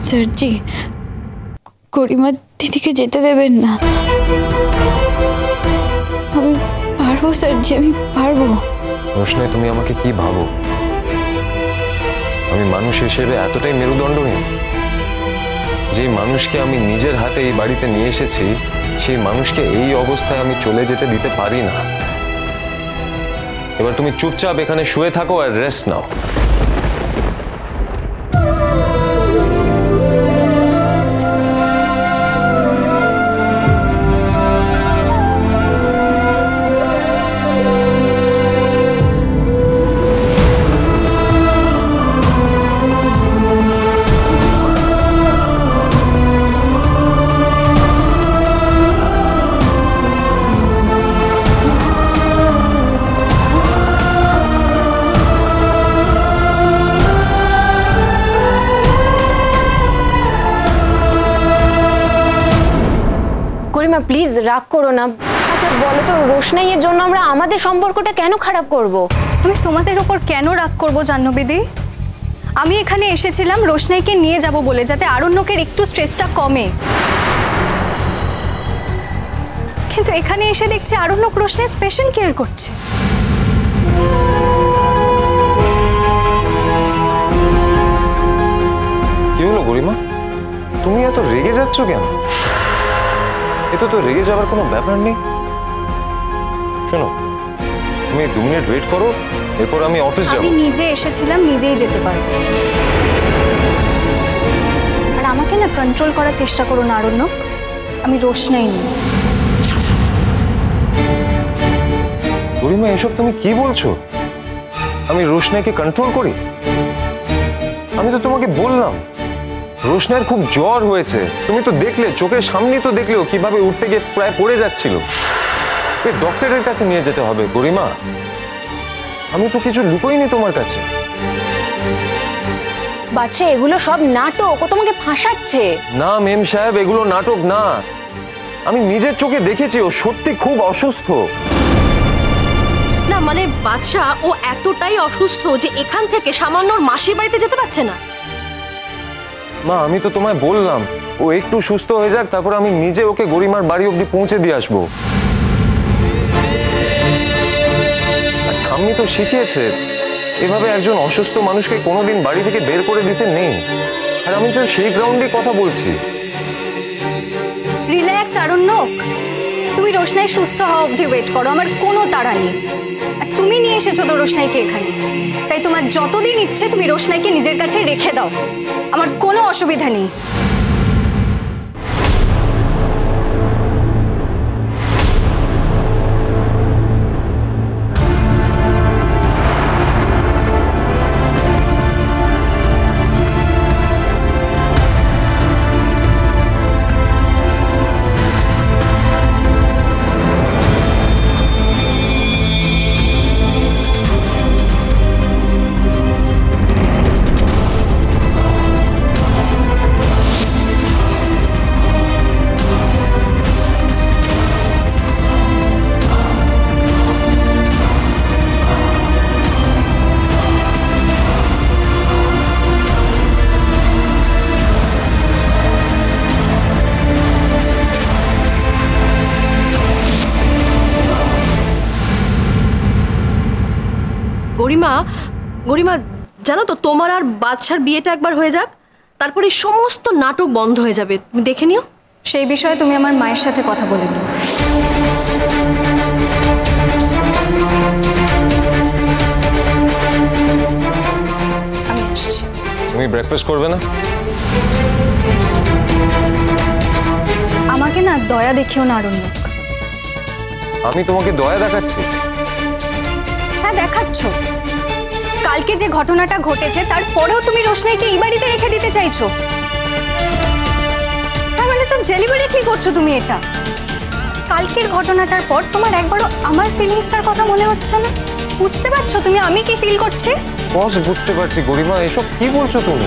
স্যারজি, গরিমা দিদিকে যেতে দেবেন না। আমি পারবো স্যারজি, আমি পারবো। রোশনাই, তুমি আমাকে কি ভাবো? আমি মানুষ হিসেবে এতটাই মেরুদণ্ডহীন? যে মানুষকে আমি নিজের হাতে এই বাড়িতে নিয়ে এসেছি, সেই মানুষকে এই অবস্থায় আমি চলে যেতে দিতে পারি না। এবার তুমি চুপচাপ এখানে শুয়ে থাকো আর রেস্ট নাও। প্লিজ রাগ করো না। আচ্ছা বলো তো, রোশনাইয়ের জন্য আমরা আমাদের সম্পর্কটা কেন খারাপ করব? আমি তোমাদের উপর কেন রাগ করব জাহ্নবীদি? আমি এখানে এসেছিলাম রোশনাইকে নিয়ে যাব বলে, যাতে আরণ্যকের একটু স্ট্রেসটা কমে। কিন্তু এখানে এসে দেখছি আরণ্যক রোশনাই স্পেশাল কেয়ার করছে। কি হলো গরিমা, তুমি এত রেগে যাচ্ছ কেন? এতো তো রেগে যাওয়ার কোনো ব্যাপার নেই। শোনো, তুমি 2 মিনিট ওয়েট করো, এরপর আমি অফিস যাব। আমি নিজে এসেছিলাম, নিজেই যেতে পারবো। আর আমাকে না কন্ট্রোল করার চেষ্টা করো না আরণ্যক, আমি রোশনাই নই। গরিমা, এসব তুমি কি বলছো? আমি রোশনাইকে কন্ট্রোল করি? আমি তো তোমাকে বললাম রোশনাইয়ের খুব জ্বর হয়েছে। তুমি তো দেখলে, চোখের সামনেই তো দেখলেও কিভাবে উঠতে গিয়ে প্রায় পড়ে যাচ্ছিল। ডক্টরের কাছে নিয়ে যেতে হবে গরিমা। আমি তো কিছু লুকোইনি তোমার কাছে। বাচ্চা, এগুলো সব নাটক, ও তোমাকে ফাঁসাচ্ছে। না মেম সাহেব, এগুলো নাটক না। আমি নিজের চোখে দেখেছি ও সত্যি খুব অসুস্থ। না মানে বাদশা, ও এতটাই অসুস্থ যে এখান থেকে সামান্য মাসির বাড়িতে যেতে পারছে না। মা, আমি তো তোমায় বললাম ও একটু সুস্থ হয়ে যাক, তারপর আমি নিজে ওকে গরিমার বাড়ি অবধি পৌঁছে দিয়ে আসবো। ঠাম্মি তো শিখিয়েছে এভাবে একজন অসুস্থ মানুষকে কোনোদিন বাড়ি থেকে বের করে দিতে নেই। আর আমি তো সেই গ্রাউন্ডে কথা বলছি। রিল্যাক্স আরণ্যক, তুমি রোশনাই সুস্থ হওয়া অবধি ওয়েট করো, আমার কোনো তাড়া নেই। আর তুমি নিয়ে এসেছো তো রোশনাইকে এখানে, তাই তোমার যতদিন ইচ্ছে তুমি রোশনাইকে নিজের কাছে রেখে দাও, আমার কোনো অসুবিধা নেই। গরিমা, গরিমা জানো তো, তোমার আর বাদশার বিয়েটা একবার হয়ে যাক, তারপরে সমস্ত নাটক বন্ধ হয়ে যাবে। তুমি দেখে নিও। সেই বিষয়ে তুমি আমার মায়ের সাথে কথা বলে নিও। আমি আসছি। তুমি ব্রেকফাস্ট করবে না? আমাকে না দয়া দেখিও না আরণ্যক। আমি তোমাকে দয়া দেখাচ্ছি? হ্যাঁ দেখাচ্ছ। কালকে যে ঘটনাটা ঘটেছে তারপরেও তুমি রোশনাইকে এই বাড়িতে রেখে দিতে চাইছো। তার মানে তুমি ডেলিভারিটলি করছো তুমি এটা। কালকের ঘটনাটার পর তোমার একবারও আমার ফিলিংসটার কথা মনে হচ্ছে না? বুঝতে পারছো তুমি আমি কি ফিল করছি? বস, বুঝতে পারছি গরিমা, এসব কি বলছো তুমি?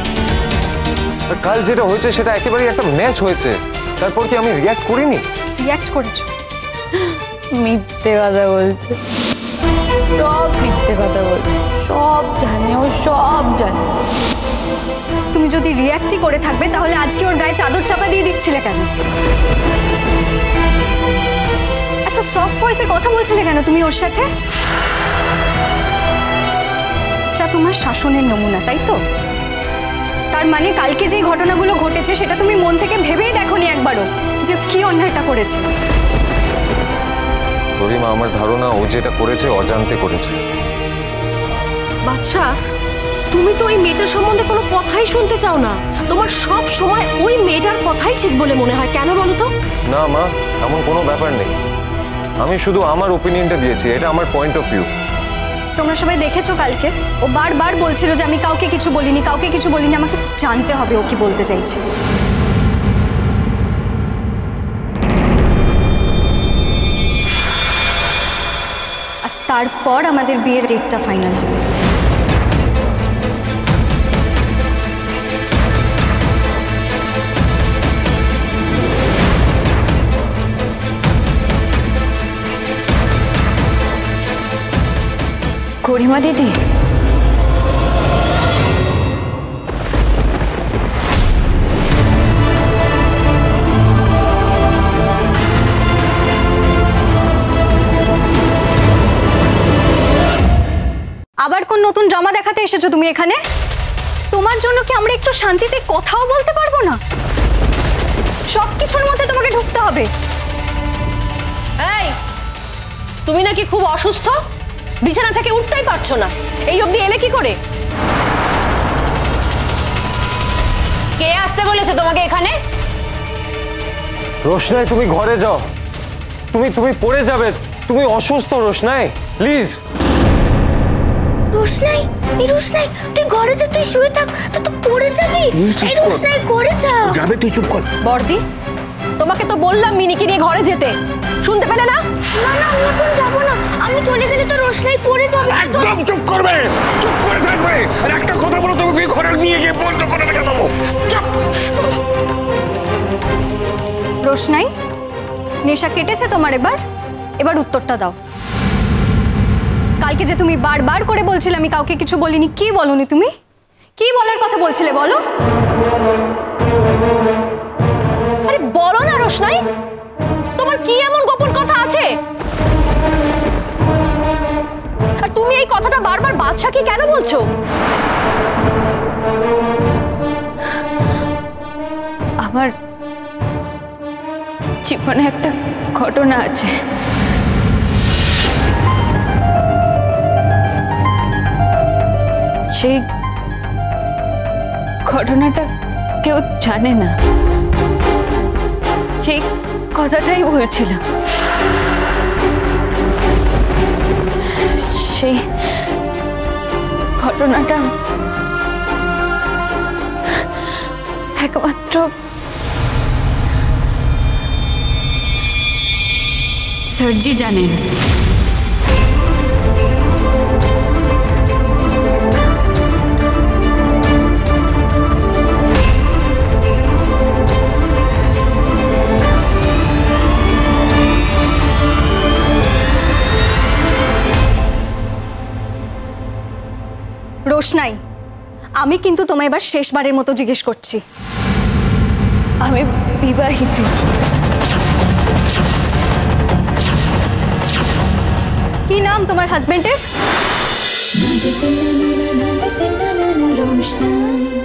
কাল যেটা হয়েছে সেটা একেবারেই একটা মেস হয়েছে। তারপর কি আমি রিঅ্যাক্ট করিনি? রিঅ্যাক্ট করেছো। মিথ্যে কথা বলছে, সব মিথ্যে কথা বলছে, সব জানে, ও সব জানে। তুমি যদি রিয়াক্টই করে থাকবে তাহলে আজকে ওর গায়ে চাদর চাপা দিয়ে দিচ্ছিলে কেন? এত সফট ভয়েসে কথা বলছিলে কেন তুমি ওর সাথে? এটা তোমার শাসনের নমুনা, তাই তো? তার মানে কালকে যে ঘটনাগুলো ঘটেছে সেটা তুমি মন থেকে ভেবেই দেখোনি একবারও যে কি অন্যায়টা করেছে। গরিমা, আমার ধারণা ও যেটা করেছে অজান্তে করেছে। বাচ্চা, তুমি তো ওই মেয়েটার সম্বন্ধে কোনো কথাই শুনতে চাও না। তোমার সব সময় ওই মেয়েটার কথাই ঠিক বলে মনে হয়, কেন বলো তো? না মা, এমন কোনো ব্যাপার নেই। আমি শুধু আমার ওপিনিয়নটা দিয়েছি, এটা আমার পয়েন্ট অফ ভিউ। তোমরা সবাই দেখেছো কালকে ও বারবার বলছিল যে আমি কাউকে কিছু বলিনি, কাউকে কিছু বলিনি। আমাকে জানতে হবে ও কি বলতে চাইছে। আর তারপর আমাদের বিয়ের ডেটটা ফাইনাল হবে। গরিমা দিদি, আবার কোন নতুন ড্রামা দেখাতে এসেছো তুমি এখানে? তোমার জন্য কি আমরা একটু শান্তিতে কথাও বলতে পারবো না? সবকিছুর মধ্যে তোমাকে ঢুকতে হবে। এই, তুমি নাকি খুব অসুস্থ, বিছানা থেকে উঠতেই পারছো না। এই অবধি এলে কি করে? কে আসতে বলেছে তোমাকে এখানে? রোশনাই, তুমি ঘরে যাও। তুমি পড়ে যাবে। তুমি অসুস্থ রোশনাই, প্লিজ। রোশনাই, এই রোশনাই, তুই ঘরে যা, তুই শুয়ে থাক, তুই তো পড়ে যাবি। এই রোশনাই, ঘরে যা। যাবে, তুই চুপ কর। বর্দি, তোমাকে তো বললাম মিনিকে নিয়ে ঘরে যেতে, শুনতে পেলে না? না না, আমি এখন যাবো না। আমি চলে গেলে তো রোশনাই পড়ে যাবে। একদম চুপ করবে, চুপ করে থাকবে। আর একটা কথা বলো, তুমি ঘরে নিয়ে গিয়ে বন্ধ করে রেখে দেবো। চুপ। রোশনাই, নেশা কেটেছে তোমার? এবার উত্তরটা দাও। কালকে যে তুমি বারবার করে বলছিলে আমি কাউকে কিছু বলিনি, কি বলনি তুমি? কি বলার কথা বলছিলে বলো? আরে বলো না রোশনাই, তোমার কি এমন গোপন কথা আছে? আর তুমি এই কথাটা বারবার বাদশাকে কেন বলছো? আমার জীবনে একটা ঘটনা আছে। সেই ঘটনাটা কেউ জানে না, সেই কথাটাই বলছিলাম। সেই ঘটনাটা একমাত্র স্যারজি জানেন। রোশনাই, আমি কিন্তু তোমায় এবার শেষবারের মতো জিজ্ঞেস করছি, আমি বিবাহিত। কি নাম তোমার হাজবেন্ডের? রোশনাই।